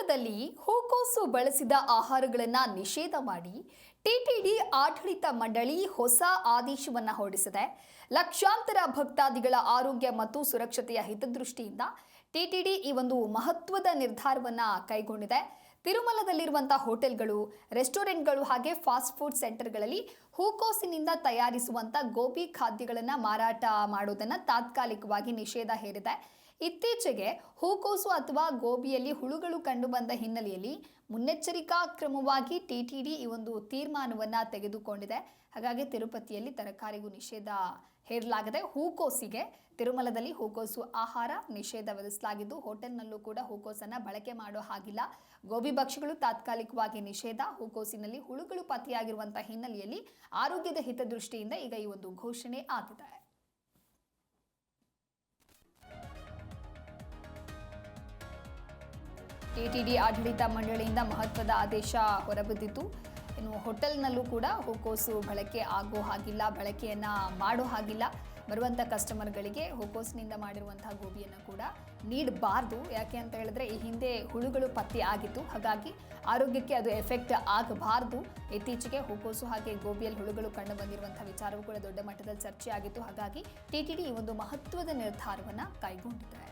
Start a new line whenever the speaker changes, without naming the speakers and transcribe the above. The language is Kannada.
ತಿರುಮಲದಲ್ಲಿ ಹೂಕೋಸು ಬಳಸಿದ ಆಹಾರಗಳನ್ನು ನಿಷೇಧ ಮಾಡಿ ಟಿಟಿಡಿ ಆಡಳಿತ ಮಂಡಳಿ ಹೊಸ ಆದೇಶವನ್ನು ಹೊರಡಿಸಿದೆ. ಲಕ್ಷಾಂತರ ಭಕ್ತಾದಿಗಳ ಆರೋಗ್ಯ ಮತ್ತು ಸುರಕ್ಷತೆಯ ಹಿತದೃಷ್ಟಿಯಿಂದ ಟಿಟಿಡಿ ಈ ಒಂದು ಮಹತ್ವದ ನಿರ್ಧಾರವನ್ನು ಕೈಗೊಂಡಿದೆ. ತಿರುಮಲದಲ್ಲಿರುವಂತಹ ಹೋಟೆಲ್ಗಳು, ರೆಸ್ಟೋರೆಂಟ್ಗಳು ಹಾಗೆ ಫಾಸ್ಟ್ ಫುಡ್ ಸೆಂಟರ್ಗಳಲ್ಲಿ ಹೂಕೋಸಿನಿಂದ ತಯಾರಿಸುವಂಥ ಗೋಬಿ ಖಾದ್ಯಗಳನ್ನು ಮಾರಾಟ ಮಾಡೋದನ್ನು ತಾತ್ಕಾಲಿಕವಾಗಿ ನಿಷೇಧ ಹೇರಿದೆ. ಇತ್ತೀಚೆಗೆ ಹೂಕೋಸು ಅಥವಾ ಗೋಬಿಯಲ್ಲಿ ಹುಳುಗಳು ಕಂಡುಬಂದ ಹಿನ್ನೆಲೆಯಲ್ಲಿ ಮುನ್ನೆಚ್ಚರಿಕಾ ಕ್ರಮವಾಗಿ ಟಿಟಿಡಿ ಈ ಒಂದು ತೀರ್ಮಾನವನ್ನು ತೆಗೆದುಕೊಂಡಿದೆ. ಹಾಗಾಗಿ ತಿರುಪತಿಯಲ್ಲಿ ತರಕಾರಿಗೂ ನಿಷೇಧ ಹೇರಲಾಗಿದೆ. ಹೂಕೋಸಿಗೆ ತಿರುಮಲದಲ್ಲಿ ಹೂಕೋಸು ಆಹಾರ ನಿಷೇಧ ವಿಧಿಸಲಾಗಿದ್ದು, ಹೋಟೆಲ್ನಲ್ಲೂ ಕೂಡ ಹೂಕೋಸನ್ನು ಬಳಕೆ ಮಾಡೋ ಹಾಗಿಲ್ಲ. ಗೋಬಿ ಭಕ್ಷ್ಯಗಳು ತಾತ್ಕಾಲಿಕವಾಗಿ ನಿಷೇಧ. ಹೂಕೋಸಿನಲ್ಲಿ ಹುಳುಗಳು ಪತ್ತೆಯಾಗಿರುವಂತಹ ಹಿನ್ನೆಲೆಯಲ್ಲಿ ಆರೋಗ್ಯದ ಹಿತದೃಷ್ಟಿಯಿಂದ ಈಗ ಈ ಒಂದು ಘೋಷಣೆ ಆಗಿದೆ. ಟಿಟಿಡಿ ಆಡಳಿತ ಮಂಡಳಿಯಿಂದ ಮಹತ್ವದ ಆದೇಶ ಹೊರಬಿದ್ದಿತ್ತು. ಇನ್ನು ಹೋಟೆಲ್ನಲ್ಲೂ ಕೂಡ ಹೂಕೋಸು ಬಳಕೆ ಆಗೋ ಹಾಗಿಲ್ಲ, ಬಳಕೆಯನ್ನು ಮಾಡೋ ಹಾಗಿಲ್ಲ. ಬರುವಂಥ ಕಸ್ಟಮರ್ಗಳಿಗೆ ಹೂಕೋಸಿನಿಂದ ಮಾಡಿರುವಂತಹ ಗೋಬಿಯನ್ನು ಕೂಡ ನೀಡಬಾರ್ದು. ಯಾಕೆ ಅಂತ ಹೇಳಿದ್ರೆ ಈ ಹಿಂದೆ ಹುಳುಗಳು ಪತ್ತೆ ಆಗಿತ್ತು, ಹಾಗಾಗಿ ಆರೋಗ್ಯಕ್ಕೆ ಅದು ಎಫೆಕ್ಟ್ ಆಗಬಾರ್ದು. ಇತ್ತೀಚೆಗೆ ಹೂಕೋಸು ಹಾಗೆ ಗೋಬಿಯಲ್ಲಿ ಹುಳುಗಳು ಕಂಡು ಬಂದಿರುವಂತಹ ವಿಚಾರವೂ ಕೂಡ ದೊಡ್ಡ ಮಟ್ಟದಲ್ಲಿ ಚರ್ಚೆ ಆಗಿತ್ತು. ಹಾಗಾಗಿ ಟಿಟಿಡಿ ಈ ಒಂದು ಮಹತ್ವದ ನಿರ್ಧಾರವನ್ನು ಕೈಗೊಂಡಿದೆ.